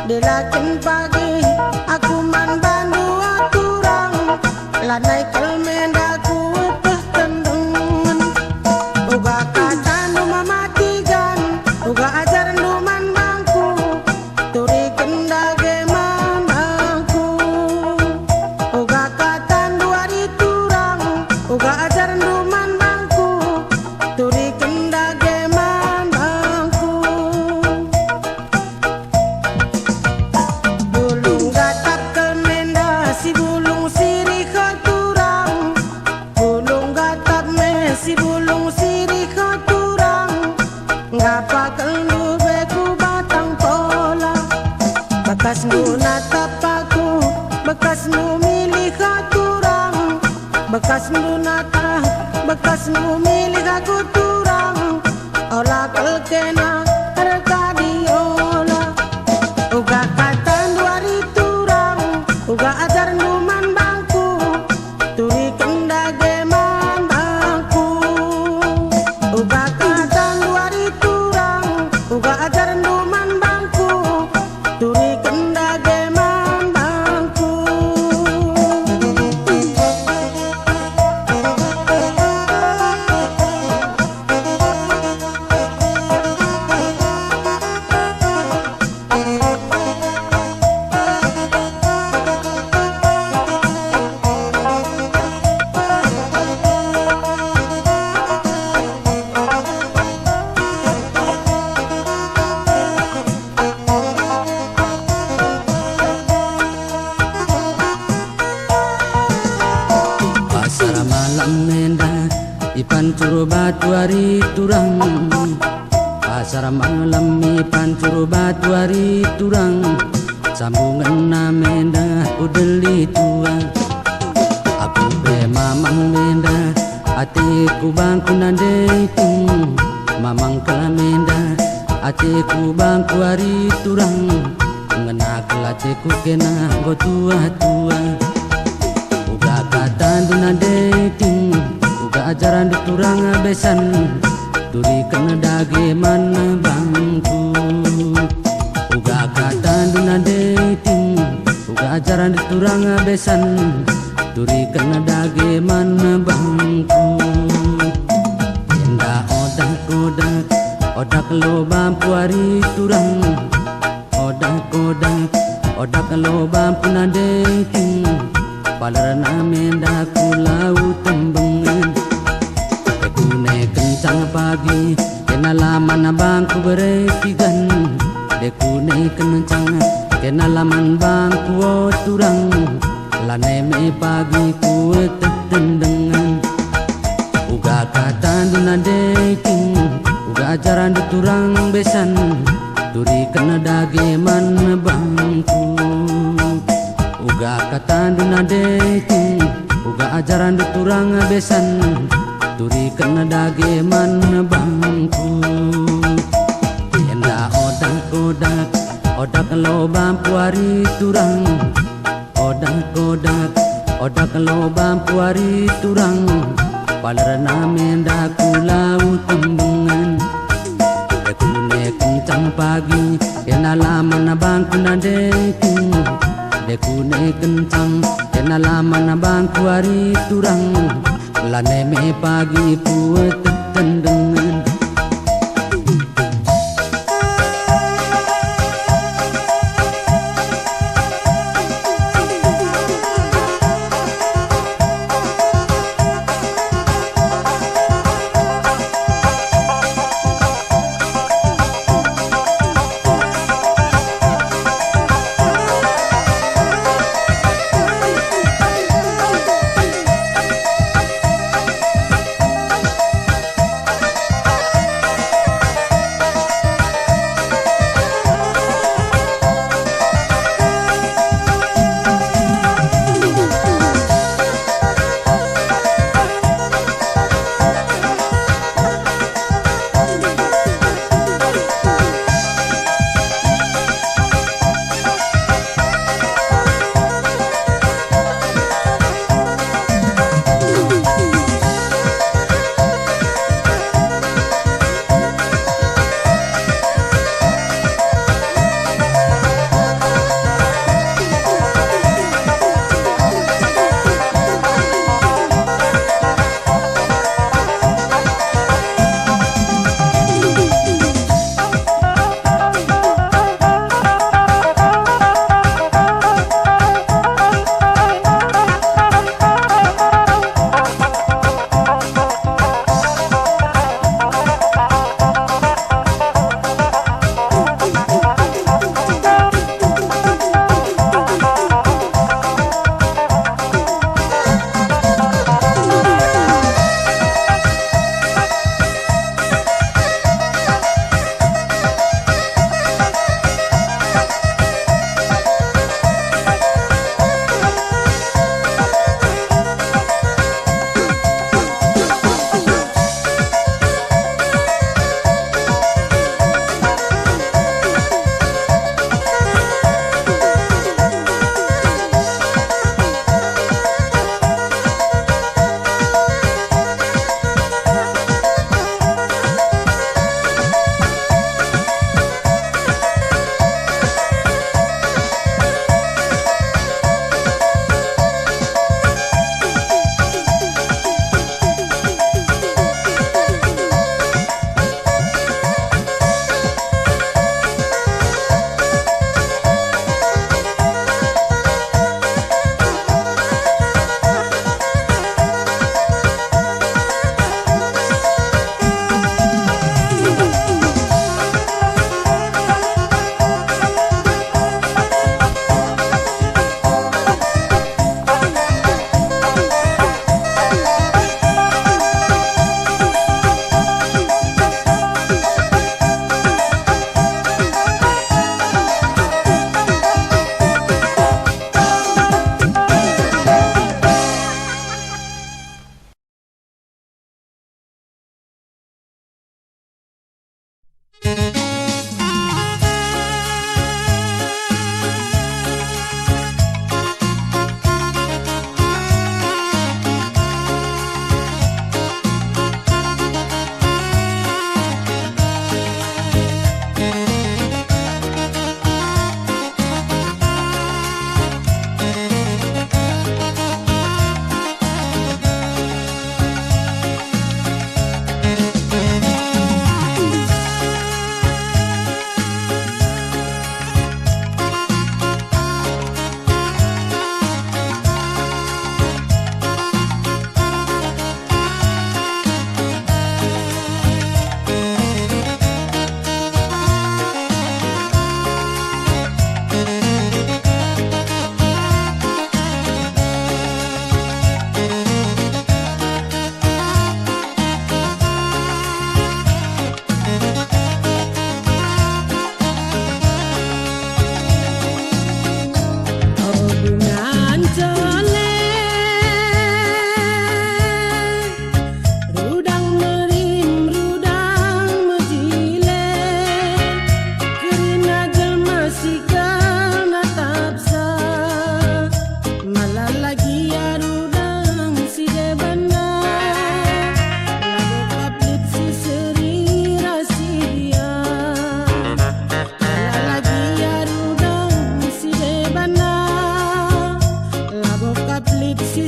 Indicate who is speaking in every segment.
Speaker 1: Dilakin pagi aku man bandu aturang lanai kelmendaku teh tendungan uga kata nu mamatigan uga ajar nu man bangku turi kendage mamangku uga kata nu ari turang uga ajar nu man bangku turi kendage bekas nu natapaku, bekas nu milih katurang, bekas nu nata, bekas nu milih aku turang, olah kelkena rekadiola, uga kata duari turang, uga ajar nu man bangku, turi kendage man bangku, uga kata duari turang, uga ajar nu man bangku, turi kendage man bangku.
Speaker 2: Pasar malam menda ipancuru batu hari turang, pasar malam ipancuru batu hari turang, sambungan na menda udeli tua, aku be mamang menda atiku bangku nandeting, mamang kala menda atiku bangku hari turang, ngena kelaceku kena go tua tua. Uga kata duna dating, uga ajaran diturang besan, turi kena dage mana bangku. Uga kata duna dating, uga ajaran diturang besan, turi kena dage mana bangku. Enda odak odak, odak lo bampu hari turang, odak odak, odak lo bampu na dating. Palarana menda ku lau tembengan, aku naik kencang pagi, kenalaman bangku beretigan, deku naik kencang, kenalaman bangku turang, lane me pagi ku tetendengan, uga kata duna dating, uga ajaran diturang besan, turi kena dage man bangku. Uga kata duna dating, uga ajaran diturang besan, turi kena dage man bangku. Enda odak odak, odak lo bampu hari turang, odak odak lo bampuari turang palerna menda kulau tembengan dekune kencang pagi enalaman bangku nadeking dekune kencang enalaman bangku ari turang lane me pagi puet tendengan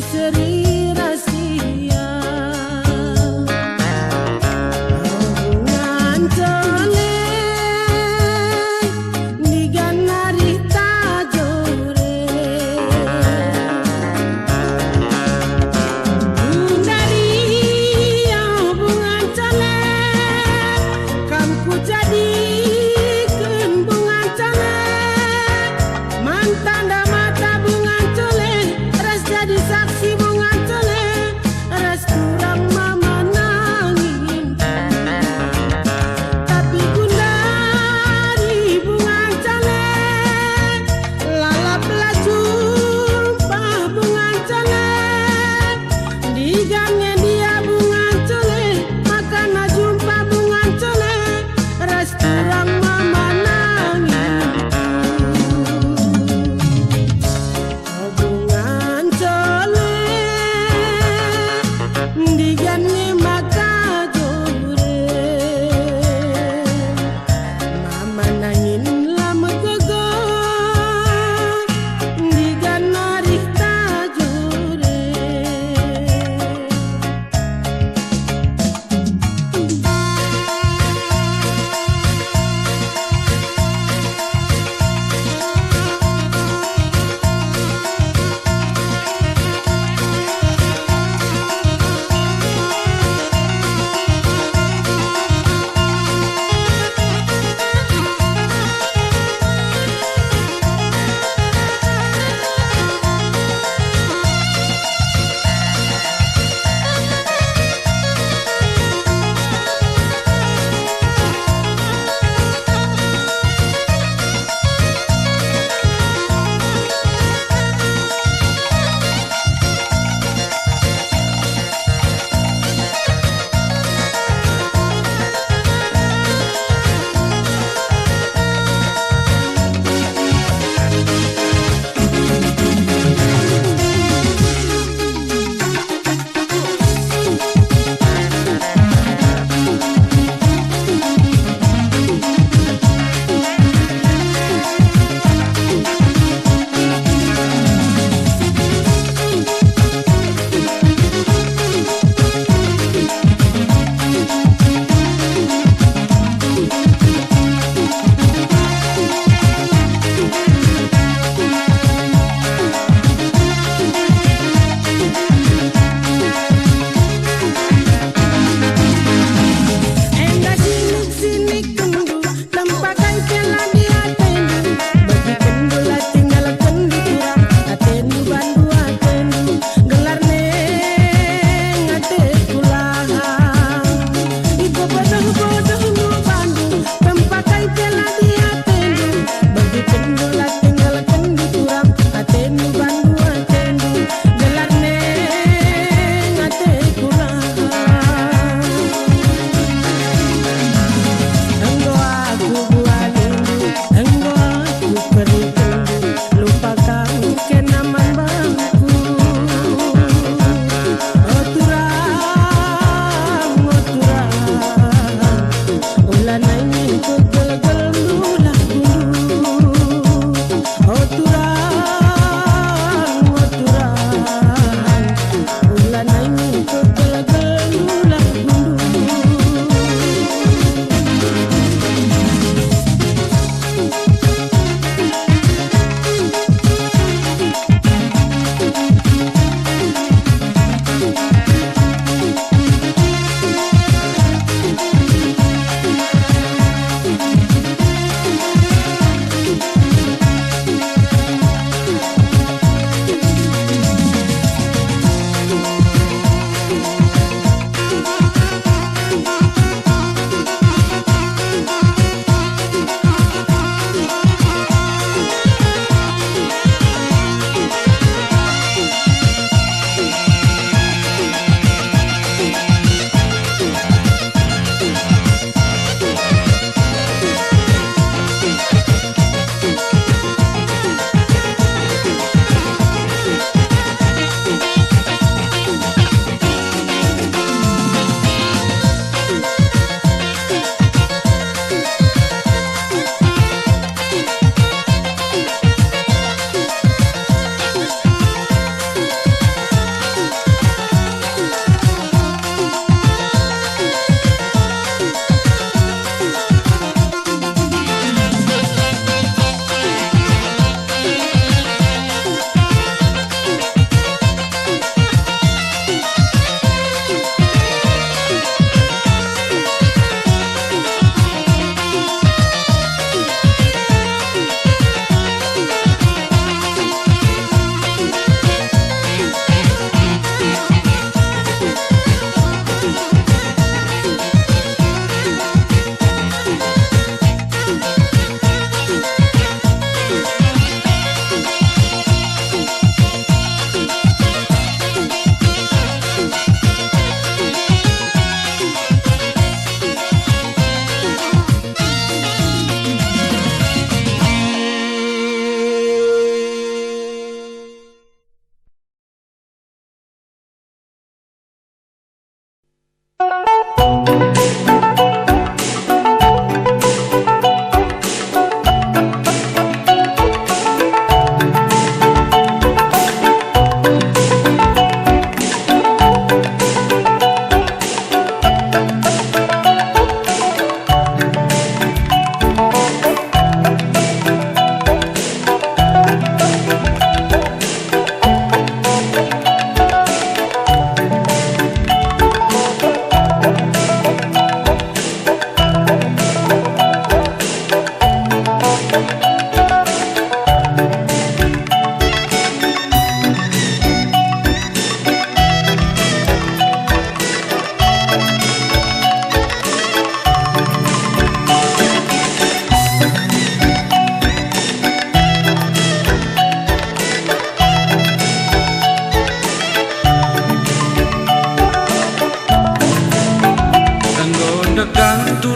Speaker 1: misteri rahasia. Hubungan cole diganari tajore. Dari hubungan cole kamu jadikan bunga cole. Mantan dah mata bunga cole ras jadi saksi bunga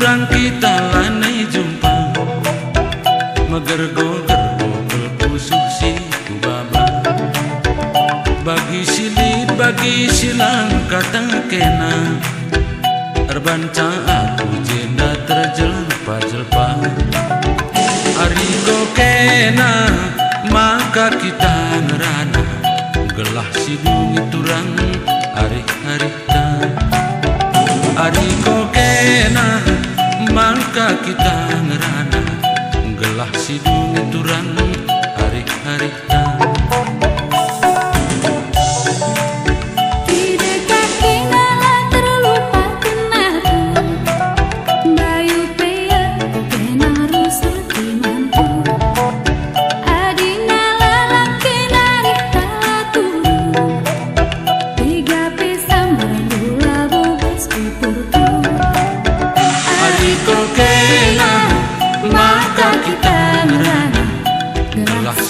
Speaker 3: turang kita lanai jumpa Magergo-gergo kelpusuh si kubaba Bagi silit bagi silang kata kena Terbanca aku jenda terjelpa-jelpa Arigo kena maka kita ngerana Gelah sidung turang hari-harita Arigo kena maka kita ngerana Gelah sidung turang hari-harita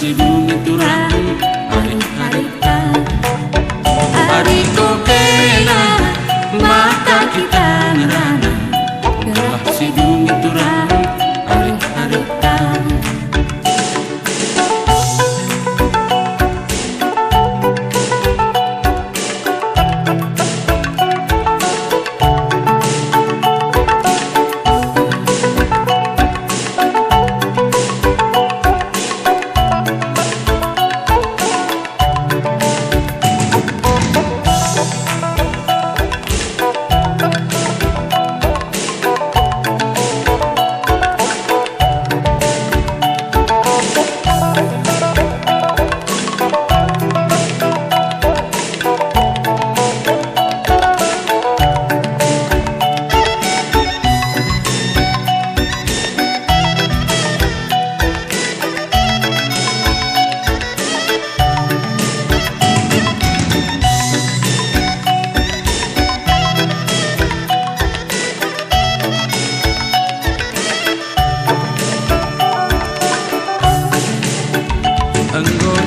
Speaker 3: Sidung turang hari-harita Arigo kena maka kita ngerana Gelah sidung turang hari-harita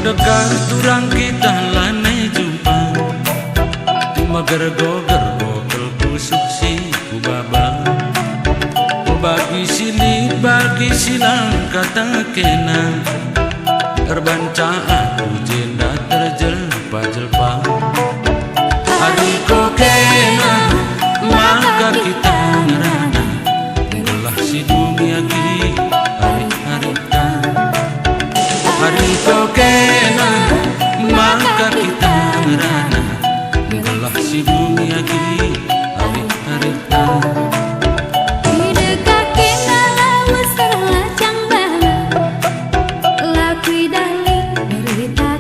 Speaker 3: Dekat turang kita lanai jumpa Magergo-gergo kelpusuh si kubaba Bagi silit bagi silang kata kena Terbanca aku jenda terjelpa-jelpa Arigo kena maka kita ngerana Gelah sidung yaki hari-harita Arigo kena maka kita ngerana Gelah sidung yaki hari-harita
Speaker 4: Dekat kena lawas terlacang bala Lakui dali berita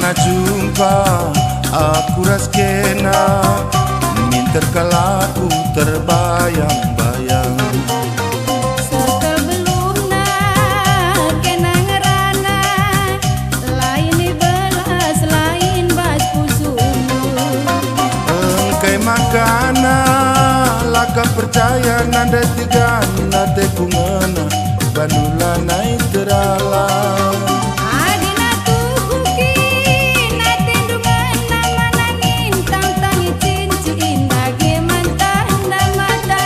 Speaker 5: Mana jumpa aku raskena, minter kalaku terbayang-bayang.
Speaker 4: Sekel belumna kena ngerana, lain belas lain bas pusunu.
Speaker 5: Engkai makana laka percaya nada tiga nate kungena bandula naik terala.
Speaker 4: Adina tuhuki nate dungan nama nangin tang tangi cincin dage mantah mata.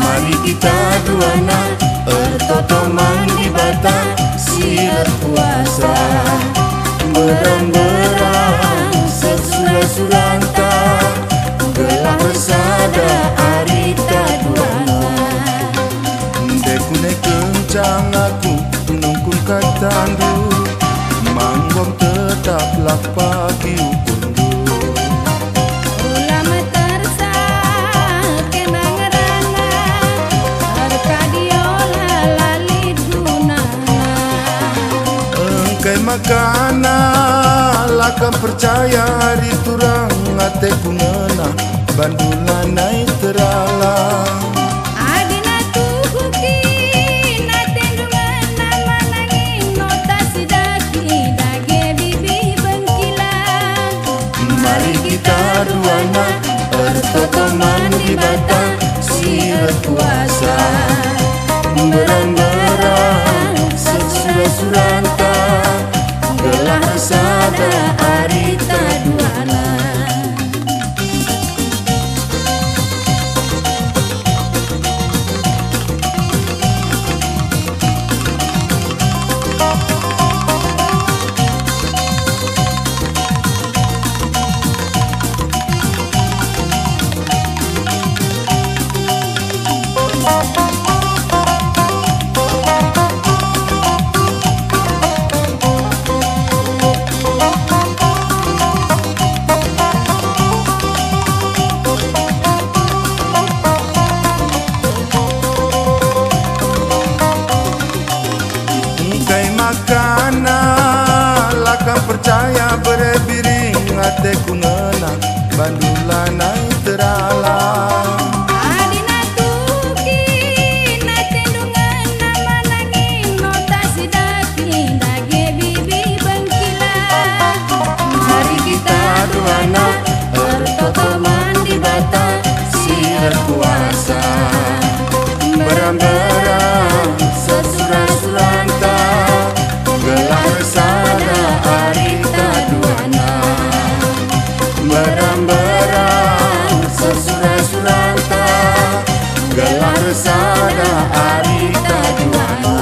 Speaker 5: Mari kita duana ertoto mandi bata sirat puasa berang-berang sesura-suranta gelah bersada arita duana. Dekune kencang aku nungkun katandu manggom tetaplah pagi ukundu.
Speaker 4: Ulama tersa kena ngerana, arkadiola lalit gunana.
Speaker 5: Engkai makana lakam percaya hari turang ate kungena bandula naik terala.
Speaker 4: Adina tuhuki nate dungan nama nangin nota sidaki dage bibi bengkilang.
Speaker 5: Mari kita duana ertoto mandi bata sirat puasa berang-berang sesura-suranta gelah sada arita duana. Engkai makana lakam percaya berebiring ate kungena bandula naik terala.
Speaker 4: Adina tuhuki nate dungan nama nangin nota sidaki dage bibi bengkilang.
Speaker 5: Mari kita duana ertoto mandi bata sirat puasa berang-berang sesura-suranta gelah sada arita duana. Berang-berang sesura-suranta gelah sada arita duana.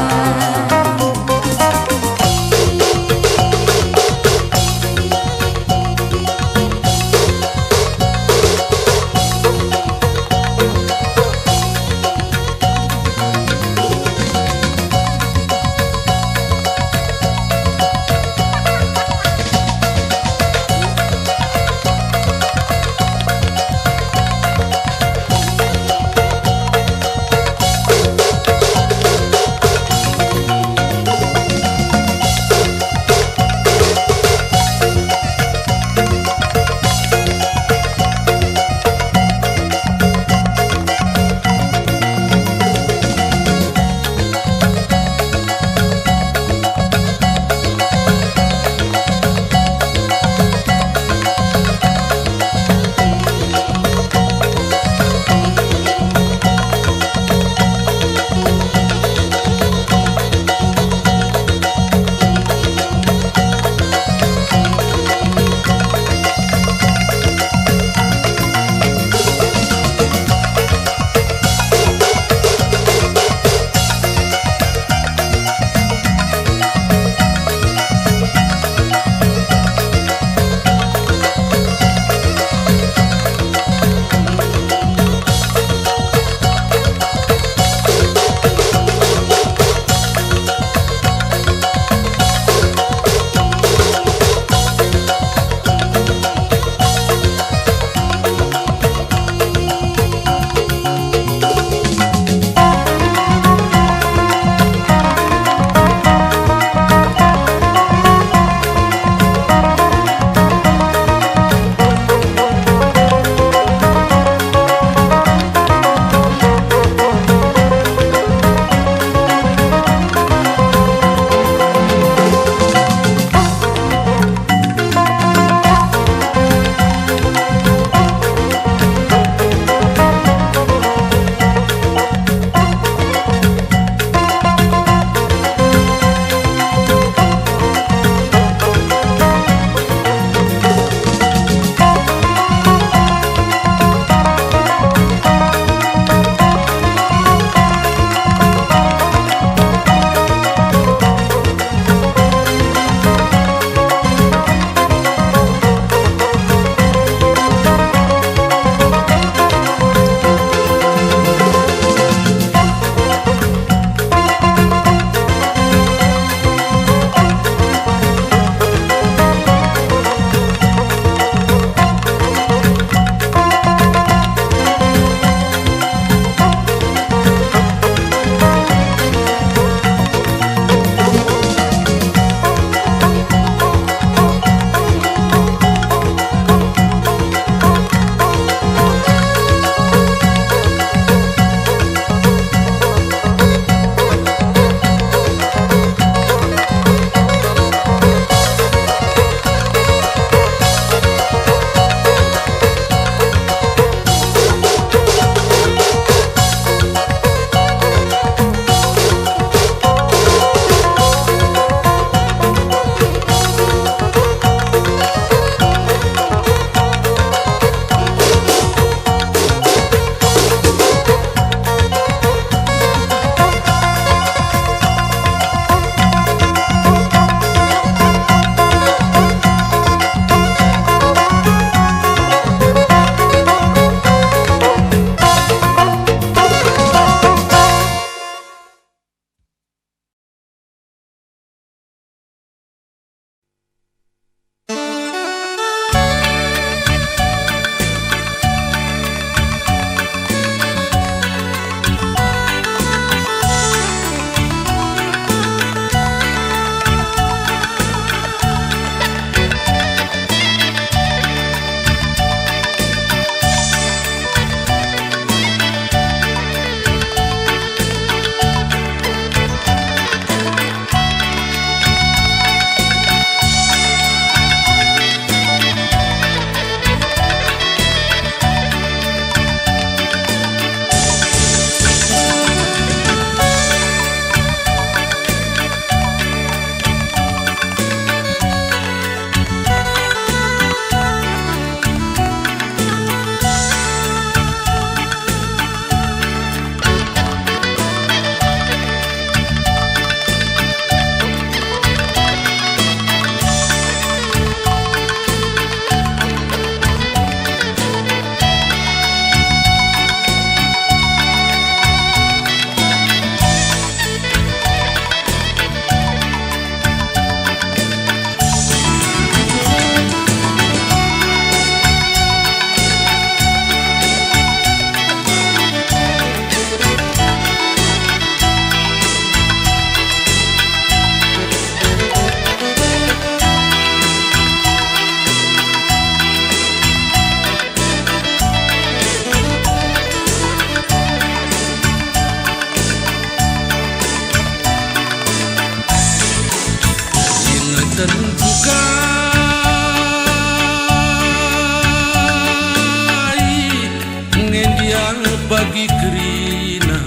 Speaker 3: bagi kerina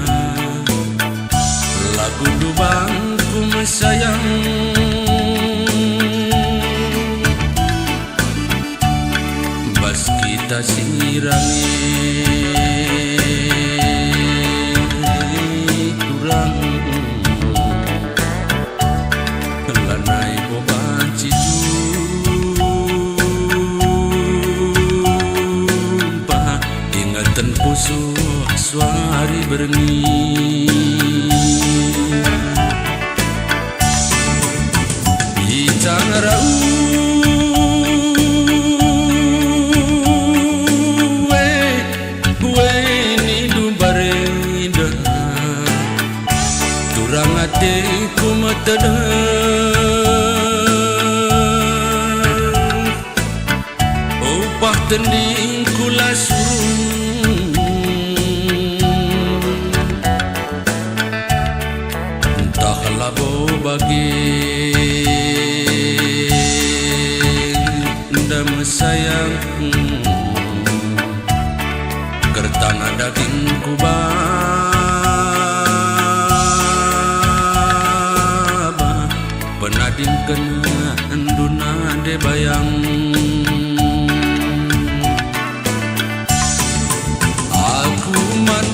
Speaker 3: lagu dubangku mesayang bas kita sirangi kurang lanai boba jumpa ingatan pusuk suari berengi bicara ni dumbareda turang hatiku matada upah tending kula surung entahlah bo bagi ndam sayang kertana dagingku baba penading kena enduna de bayang aku man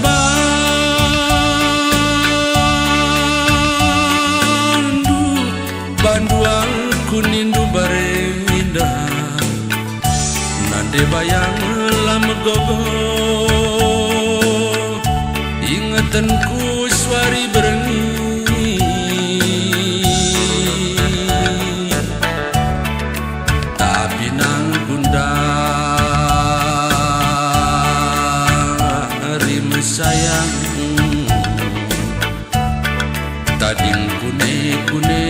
Speaker 3: bandu aku nindu barenda nade bayang lama gogo ingatanku suari berengi tapi nang bunda rima sayang tading kune-kune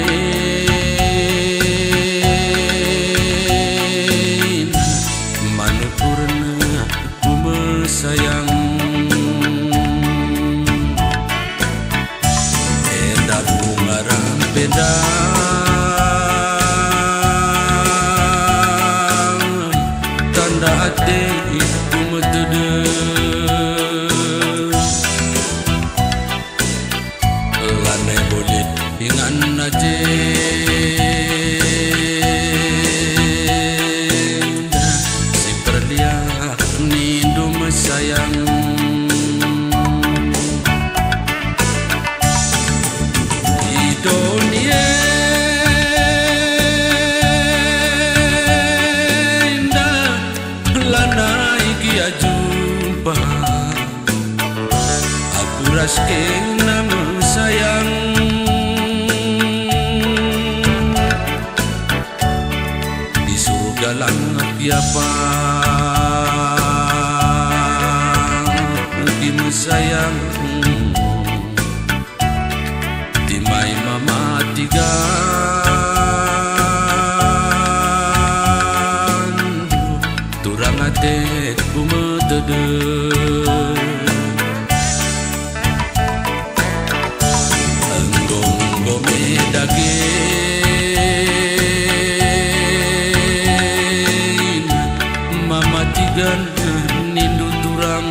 Speaker 3: manupurna ku mesayang eda bunga rampeda tanda hati ku metede lanai bolit ingan aja si perdia nindu mesayang di dunia indah lanai kia jumpa aku raskin nama sayang di surga langit apa di mesayang di mai mama tiga turang ate kumetede daging mama tiga nindu turang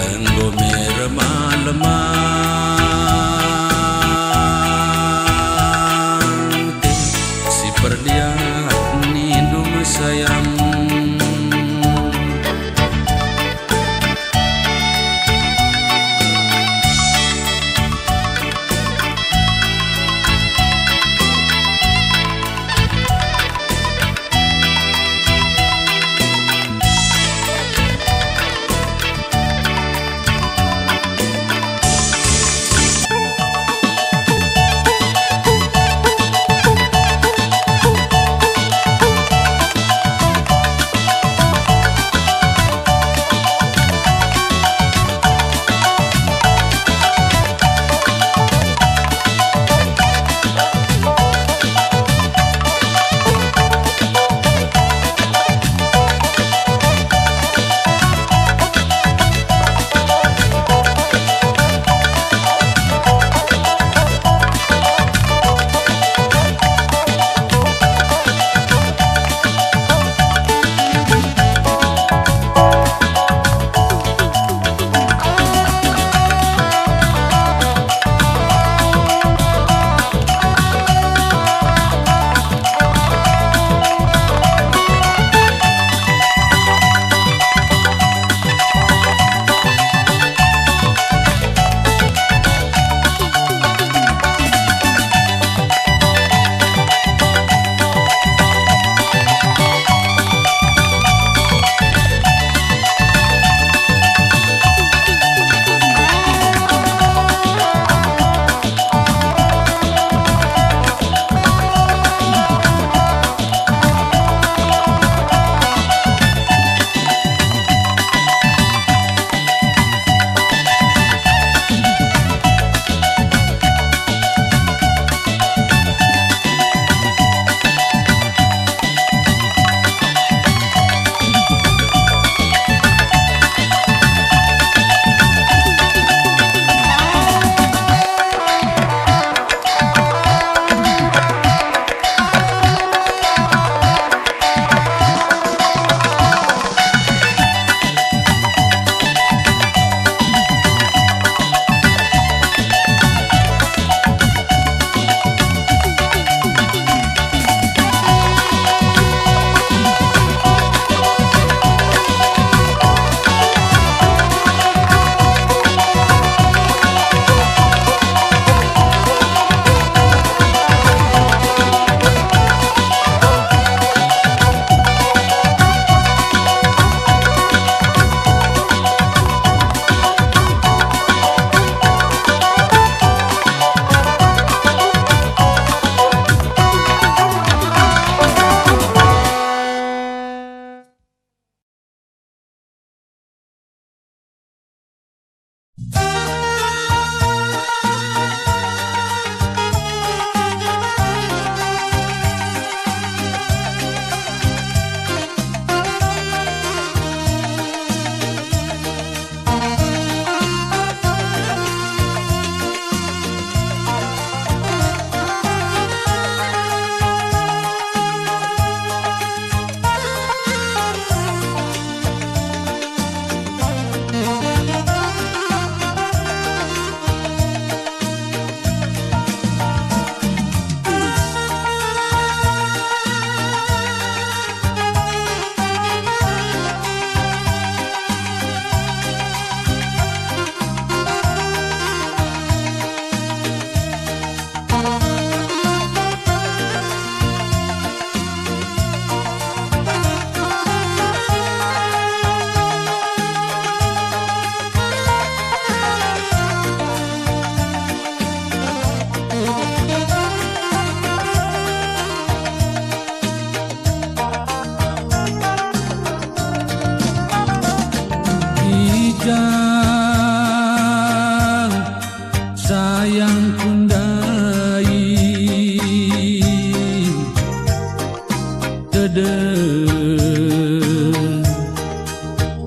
Speaker 3: enggo mere malemang si perdia nindu mesayang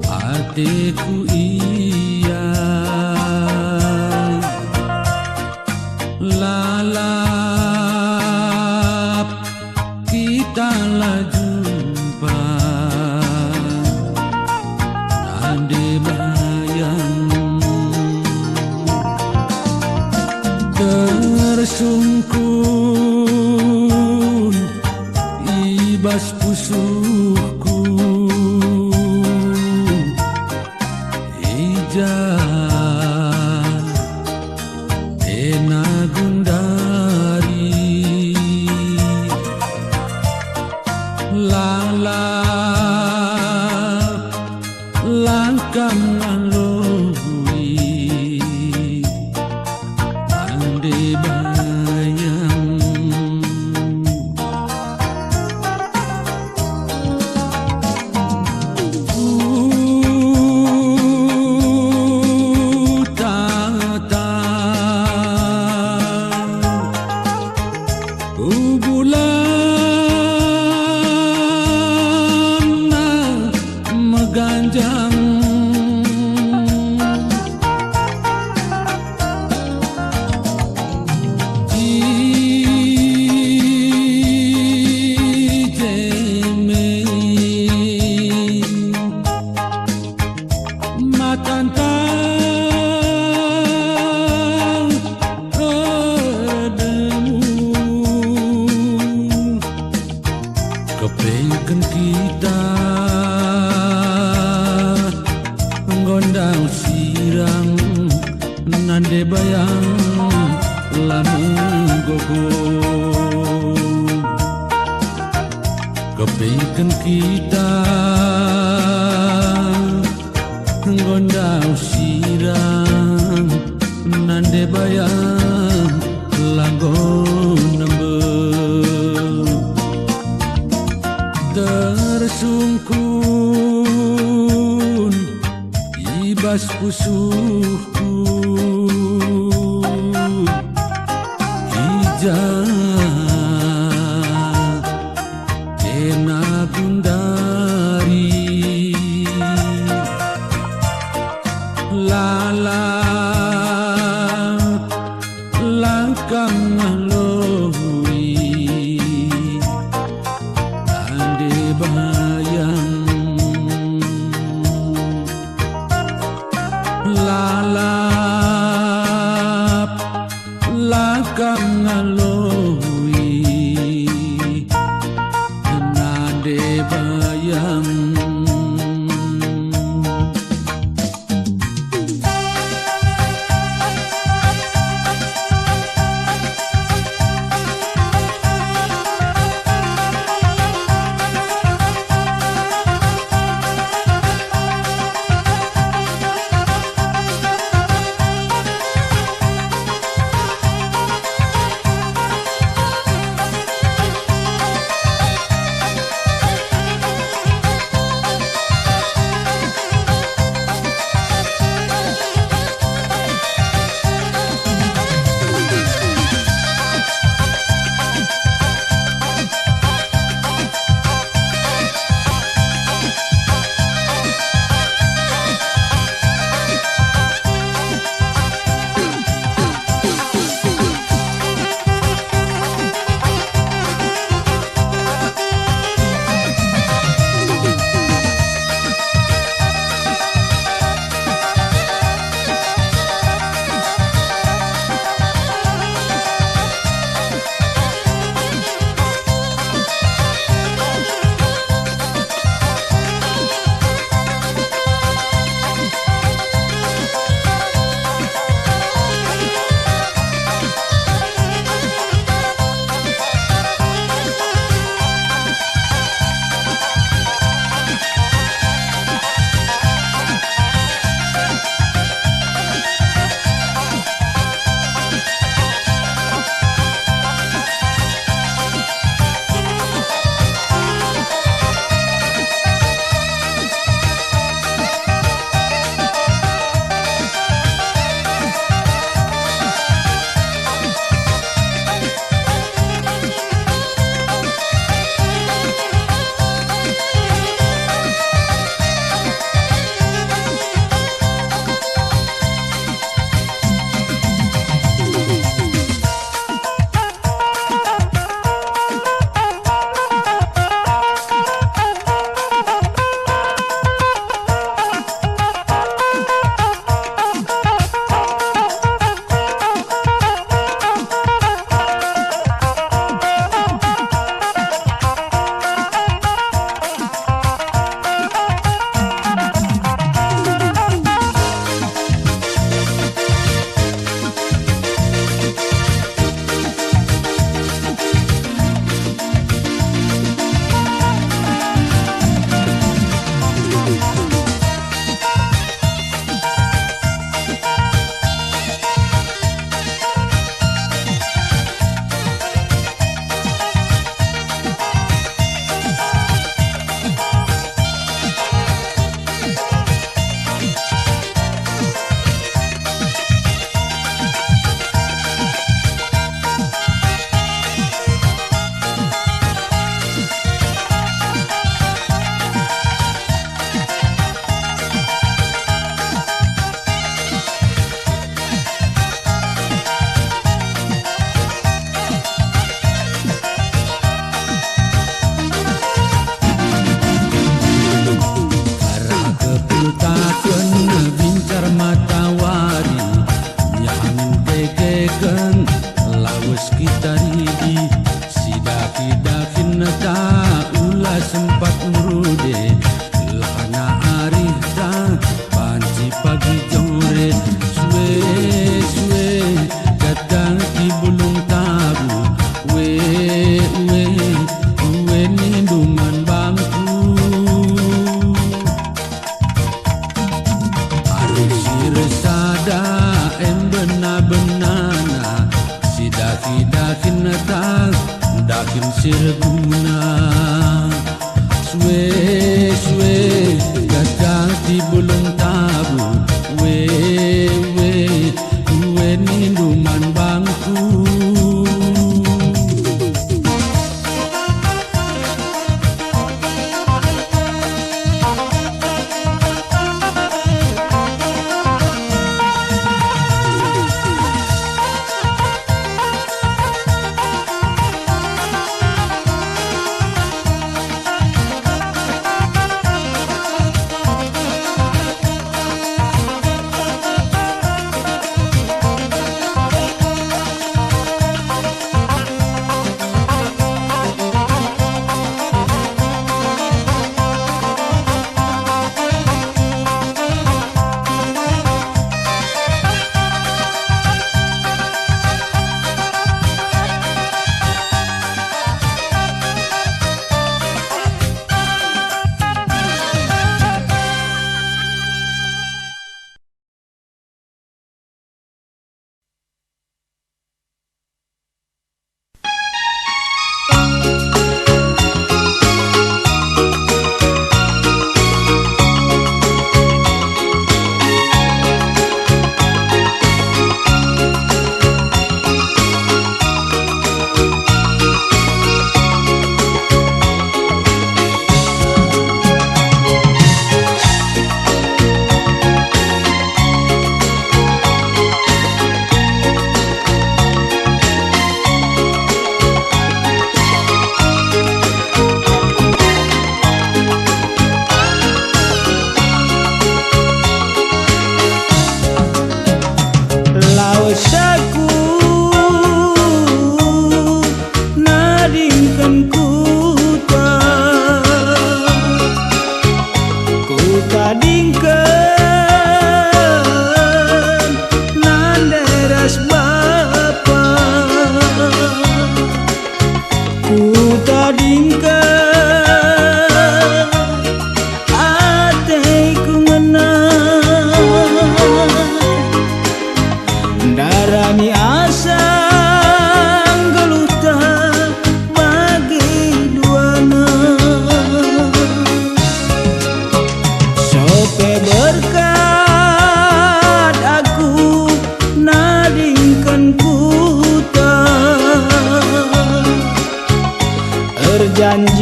Speaker 2: hatiku iya lalap kita lah jumpa nande bayang tersungkur ibas pusuku ija ena gundari lalap langkang ngaloi ande bayang bulan meganjang matantang kepingin kita gondang sirang nande bayang lamun gogo kepingin kita gondang sirang nande bayang lagon nembel tersungkur ibas pusuhku ija ena gundari lalap langkang ngaloi ande bayang lalap langkang ngaloi ande bayang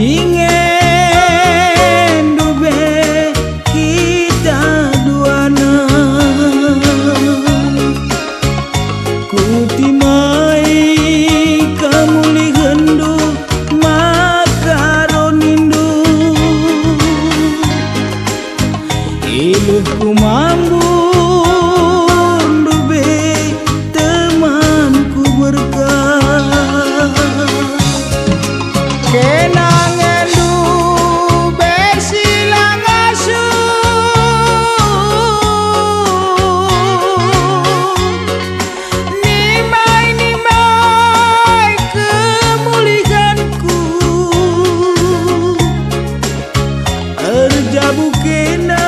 Speaker 2: Ingen dube kita duana kutimai kamu ligendu makaronindu iluhku mambun dube temanku berkah kenangan du bersilang asuh nimai kemulihanku erjabu kena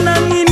Speaker 2: nangin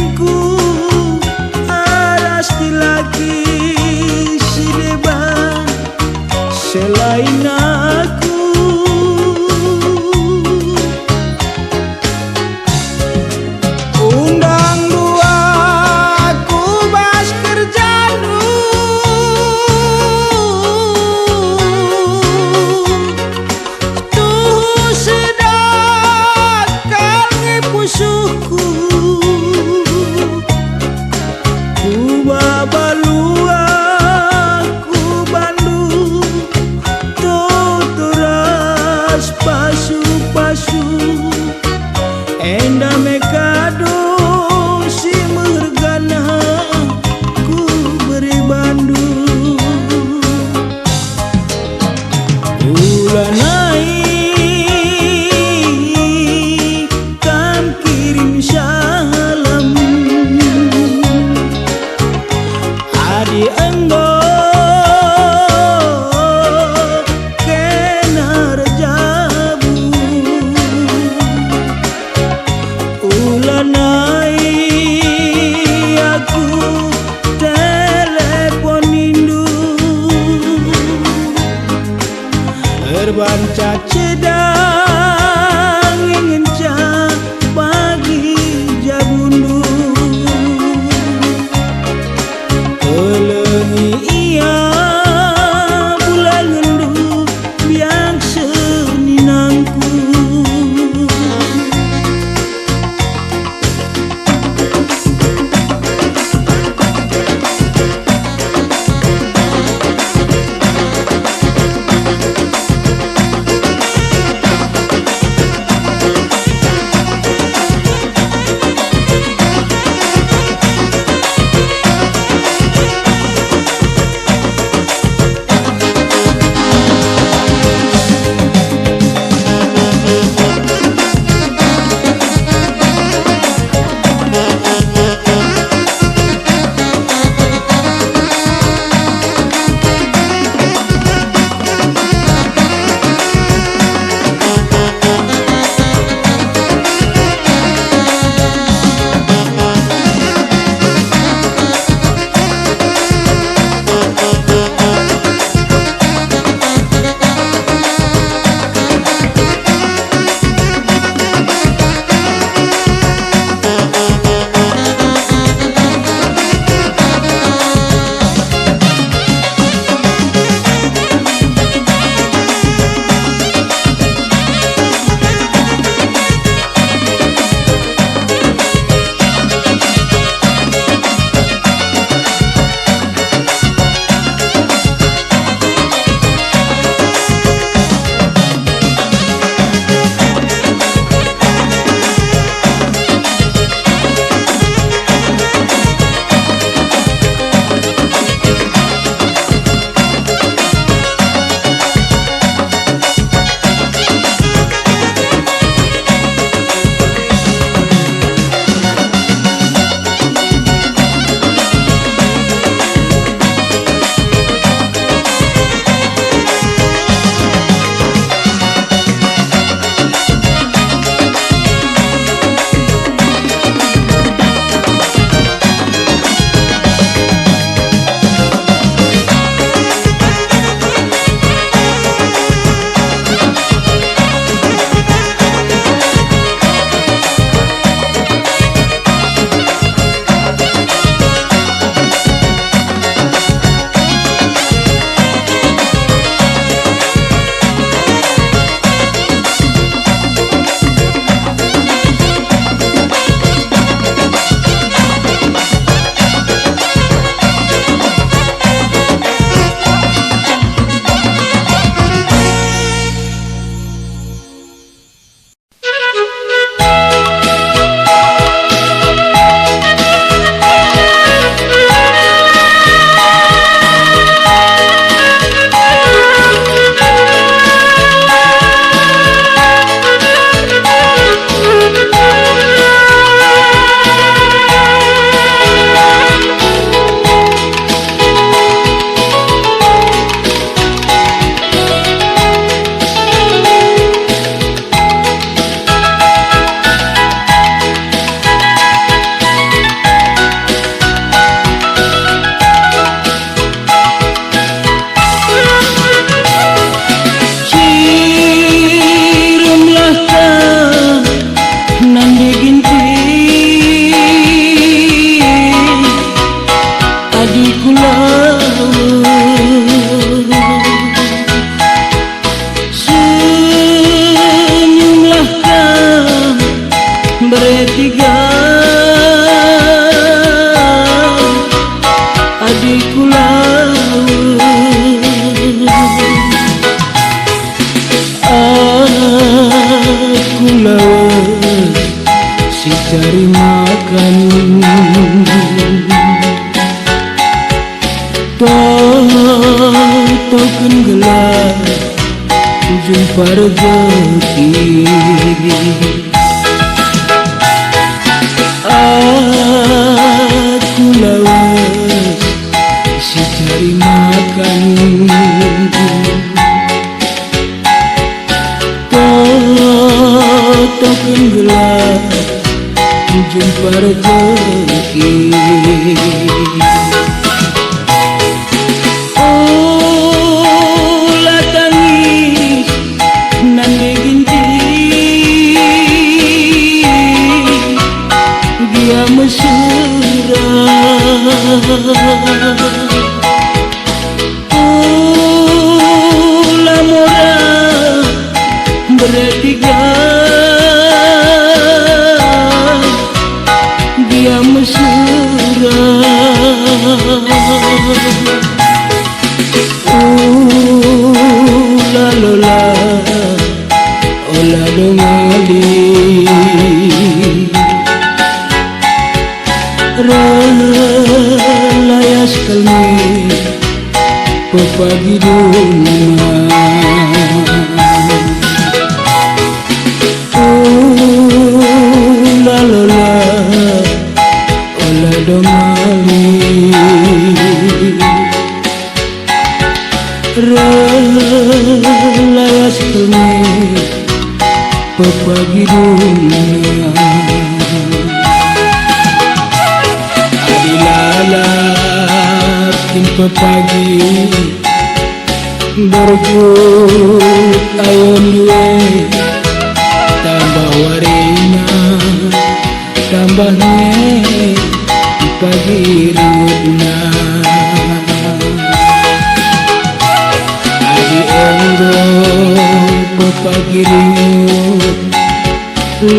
Speaker 2: bertiga, adikku laut, aku laut si cari makan. Token gelap jumpa rezeki, aku laut si cari makan. Token gelap jumpa rezeki. Mesra, lamora bertiga, dia mesra. La lola, ola dongali. Relayas kalmi pepagi dunia, la lola ola domali. Relayas kalmi pepagi dunia, Lalapin pepagi berjuk ayon due, tambah warina tambah ne pagi rudna. Adi enggo pepagi ringut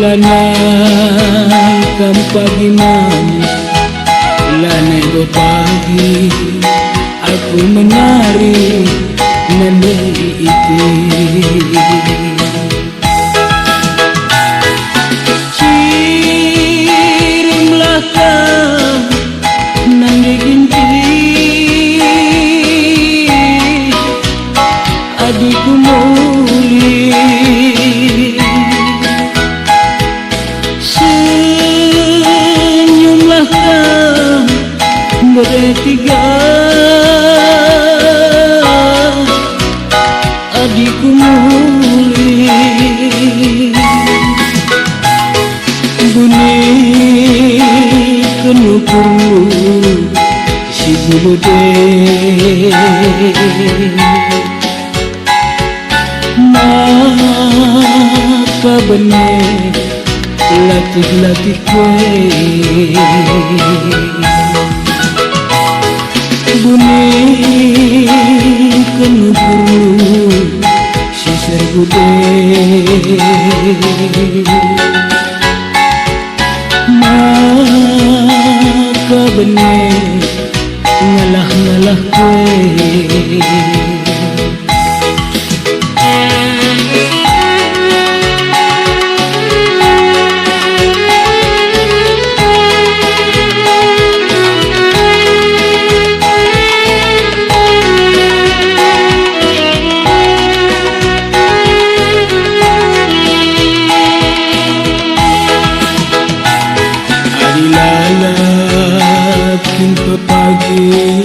Speaker 2: lanai kam pagi manis. Lanego pagi aku menari meneliti, kirimlah kau nanti ginti, adikku muli. Senyumlah kau bertiga, adikku muli. Bunyi kenukur si bulude, maka benih latih-latih kue. Bunyi kenukur si sergude, maka benih ngalah-ngalah kue. Lalapin pepagi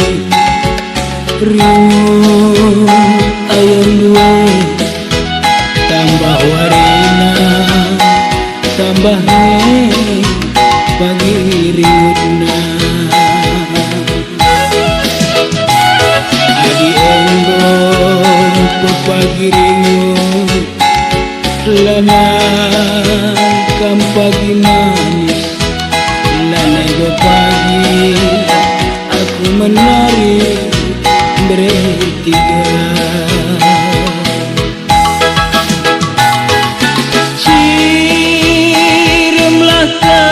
Speaker 2: ringut ayon due, tambah warina tambah ne pagi rinutna. Adi enggo pepagi ringut lanai kam pagi manis. Lanego pagi aku menari bertiga, kirimlah kau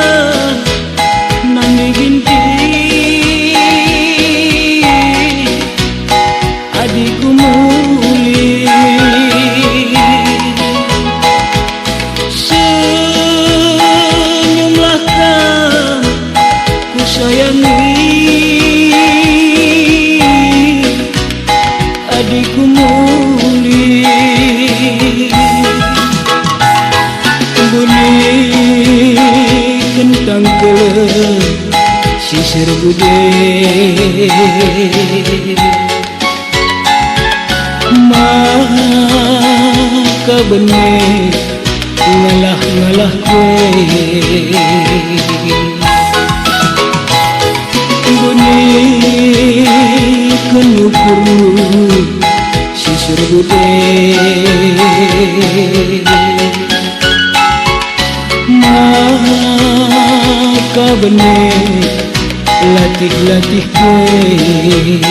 Speaker 2: sisir bude maka benih ngalah kue benih kenukur sisir bude maka benih latih kue.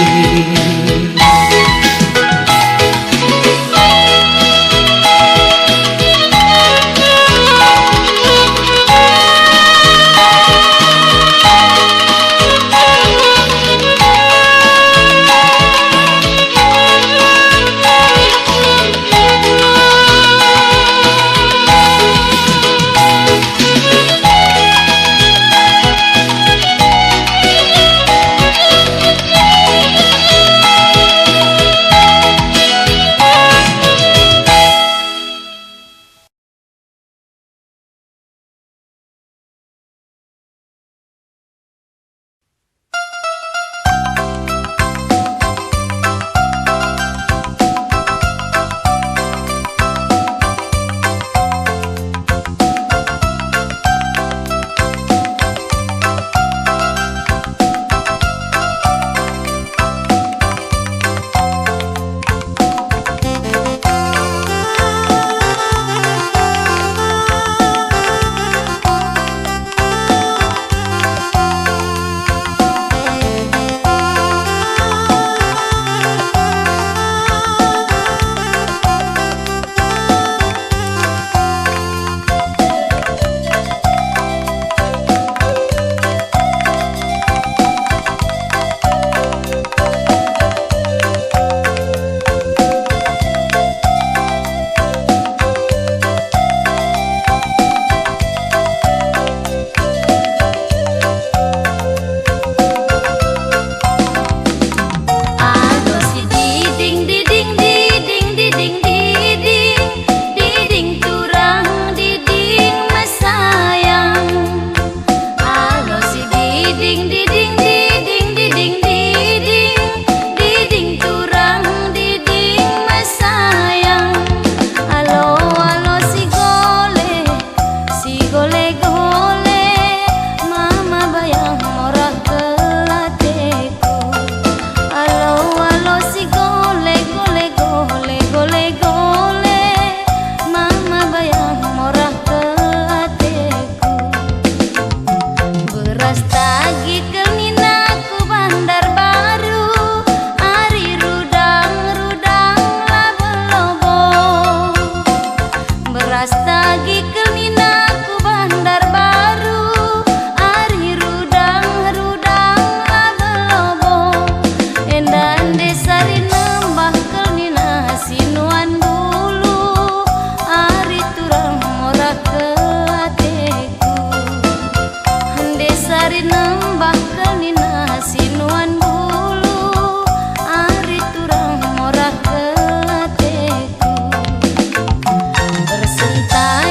Speaker 4: Bersentai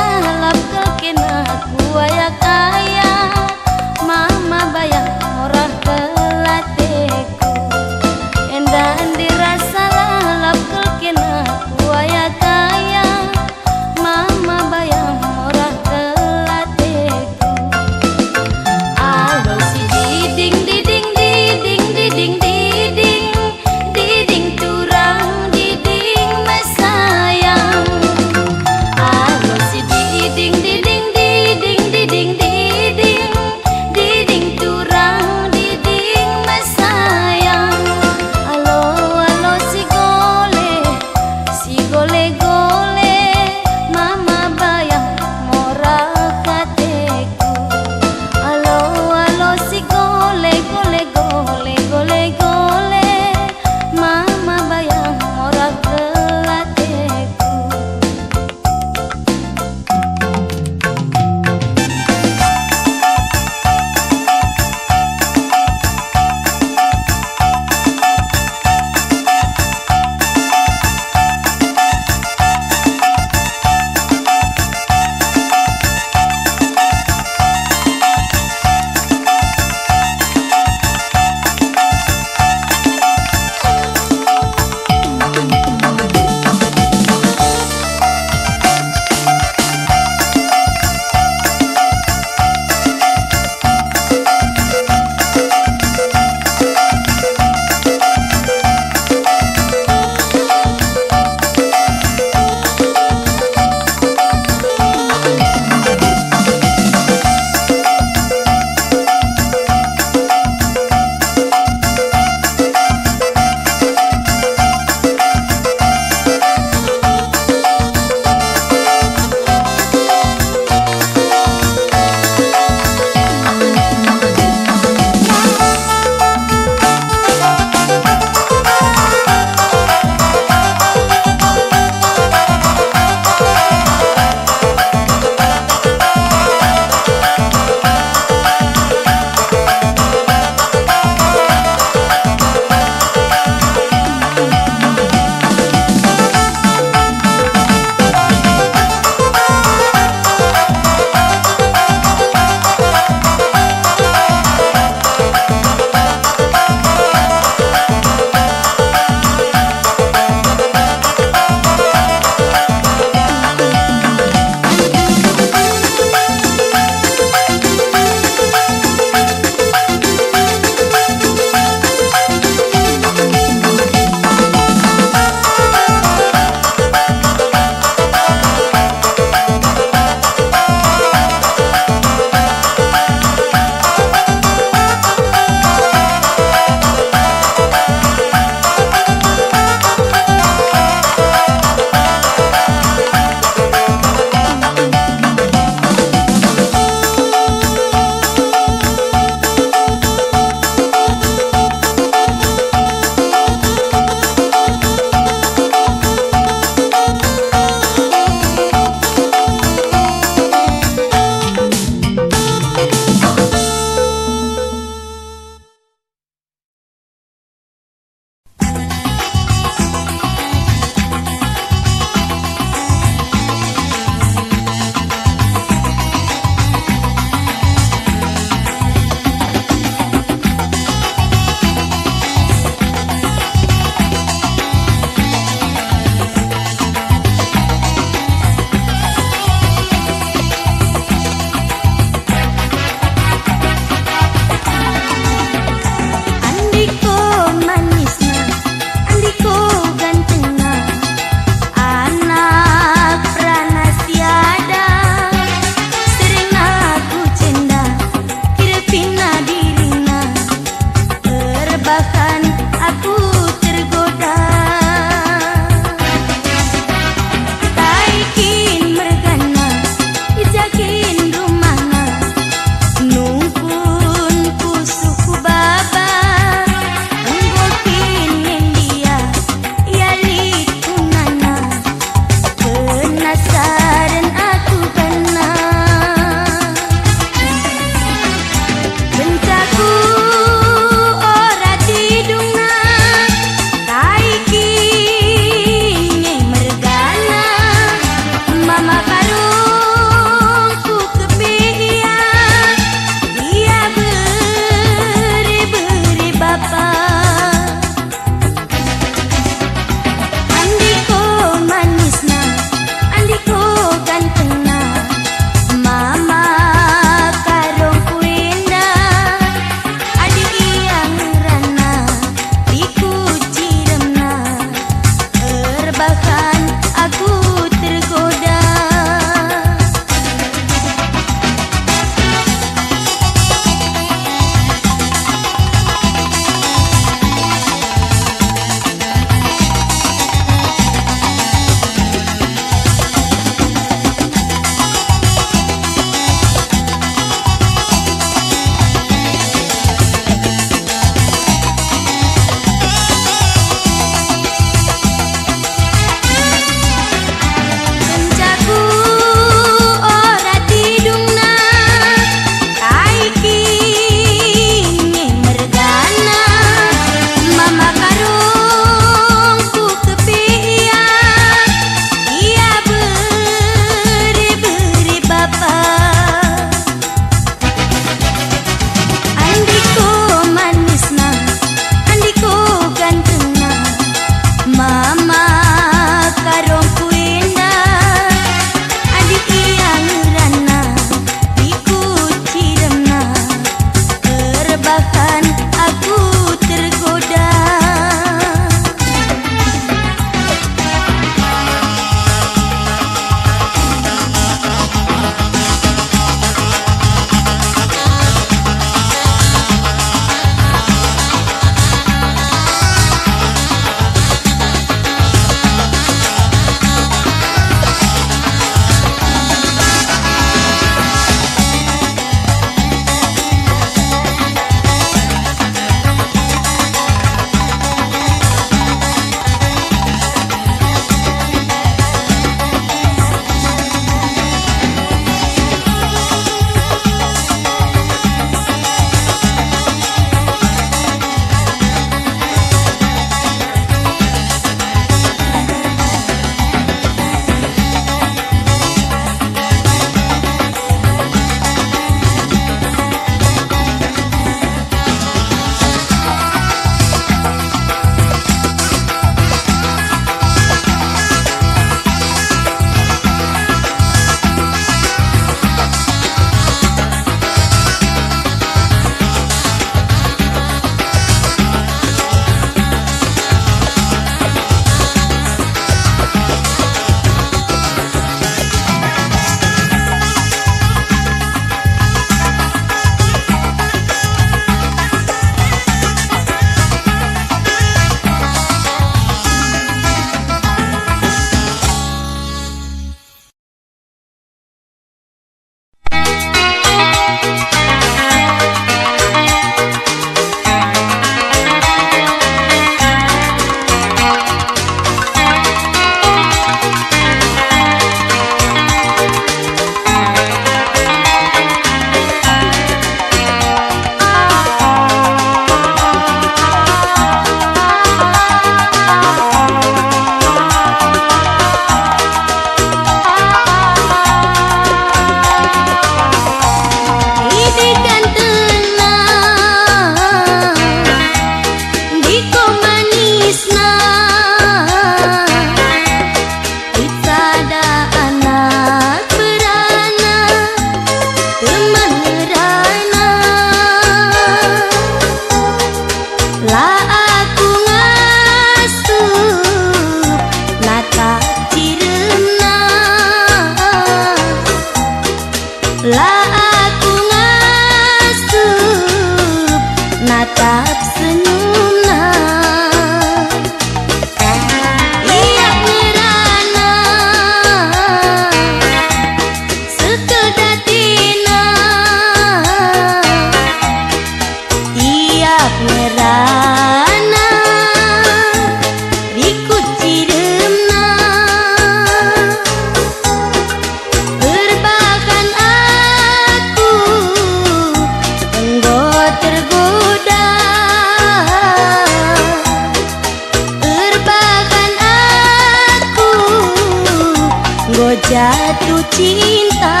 Speaker 4: jatuh cinta.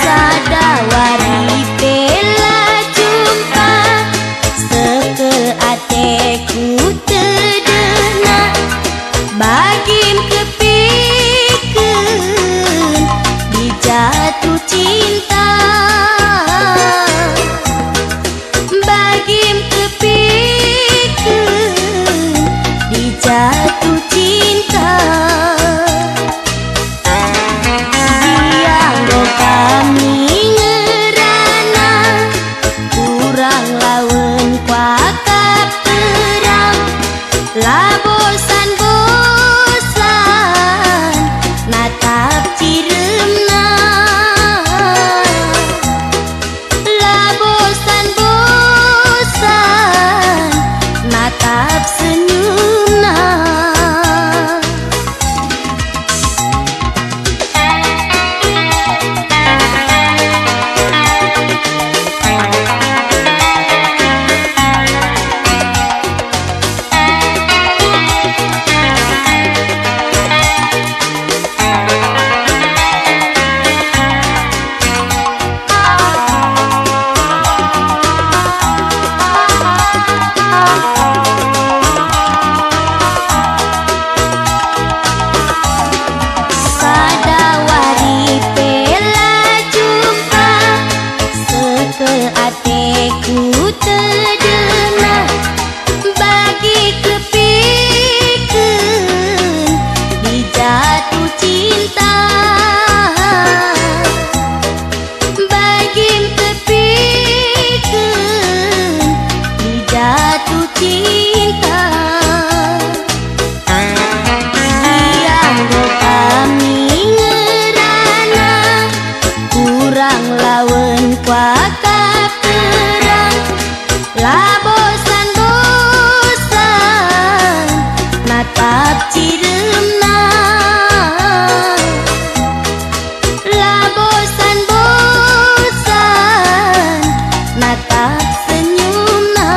Speaker 4: Sadawari pela jumpa sekel ateku terdena bagim kepikeun dijatuh cinta. Bagim kepikeun dijatuh cinta. Dianggo kami ngerana kurang lawan kuakap perang. Lah bosan-bosan natap ciremna. Lah bosan-bosan natap senyumna. Sadawari pela jumpa sekel ateku terdena bagi kepikeun dijatuh cinta. Bagim kepikeun dijatuh cinta. Dianggo kami ngerana kurang lawan kuakap perang. Lah bosan-bosan natap ciremna. Lah bosan-bosan natap senyumna.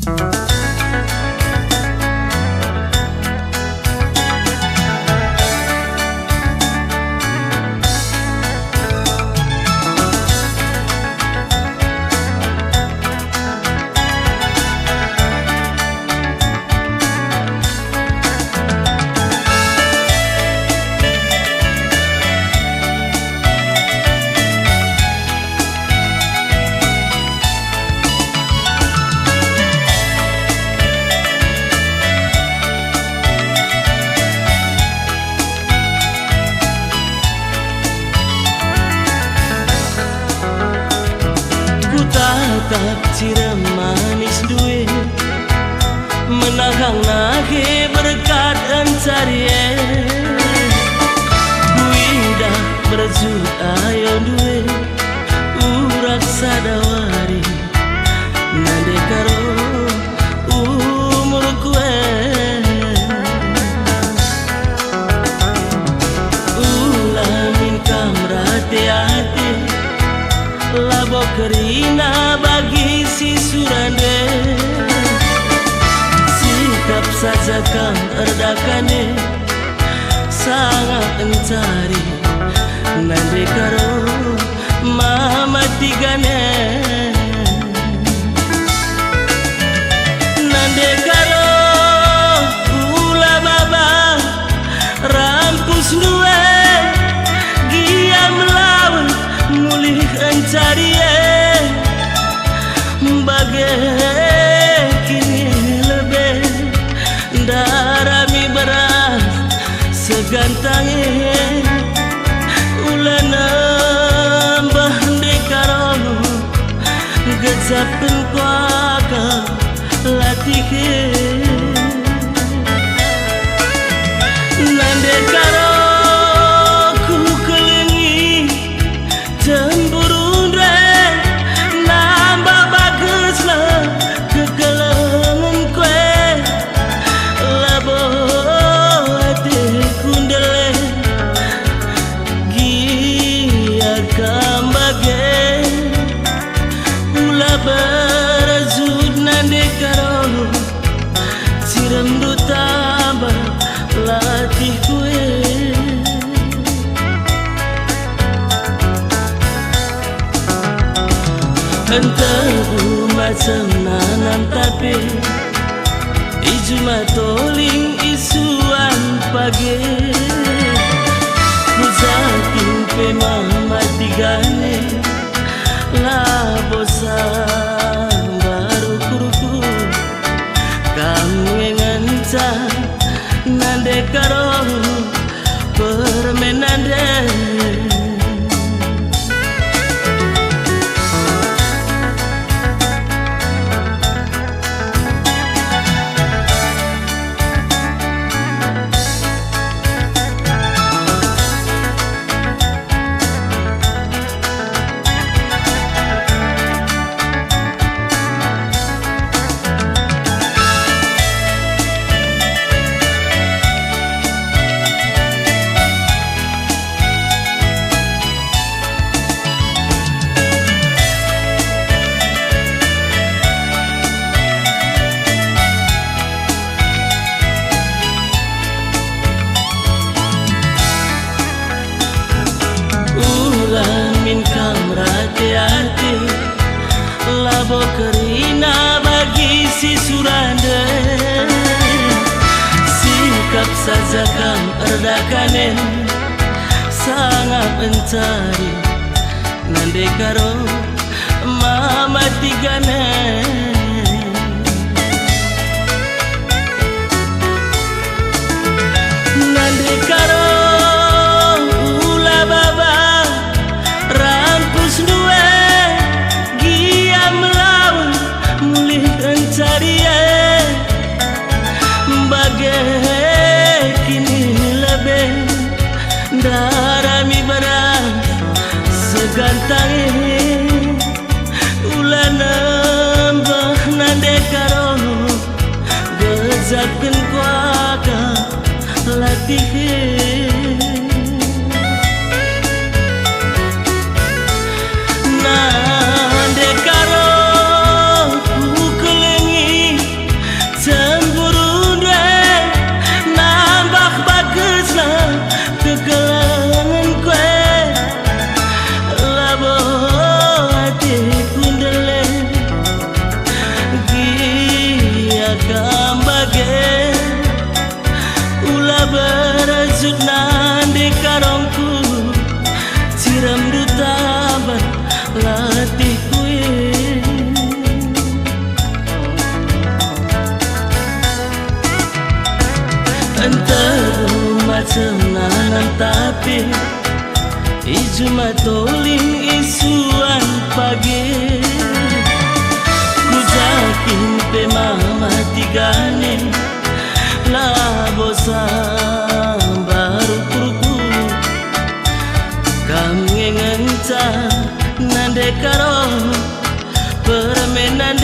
Speaker 6: Tatap cira manis duit menahang nage berkat ancarie Buidah berzut ayo duit urak sadawari nade karo umur kue ulamin kamrate hati labo kerina bagi si surande sikap saja kan erdakane sangat encari nande karo mama tigane nande karo ula baba rampus duwe gia melawan mulih encari bagai kini lebih darami beras segantangnya ulah nambah dekaro gejapkan kuaka latih nande karo ku kelengi cemburu berzut nande karo siram dutaba latih kue entah macam nanam tapi ijma toling isuan pagi kuzakin pe mama tigane la bosan baru kuruku kamu nganca nande karo permenande hati labo kerina bagi si surande sikap saja kam erdakane sangat mencari nande karo mama tigane nande karo darami beras segantangnya ulah nambah nande karo gezakeun kuaka latih nande karo ku kelengi hati Ijuma toling isuan pagi Kujakin pe mama tigane La bosa baru kurku Kami ngenta nande karo Permenan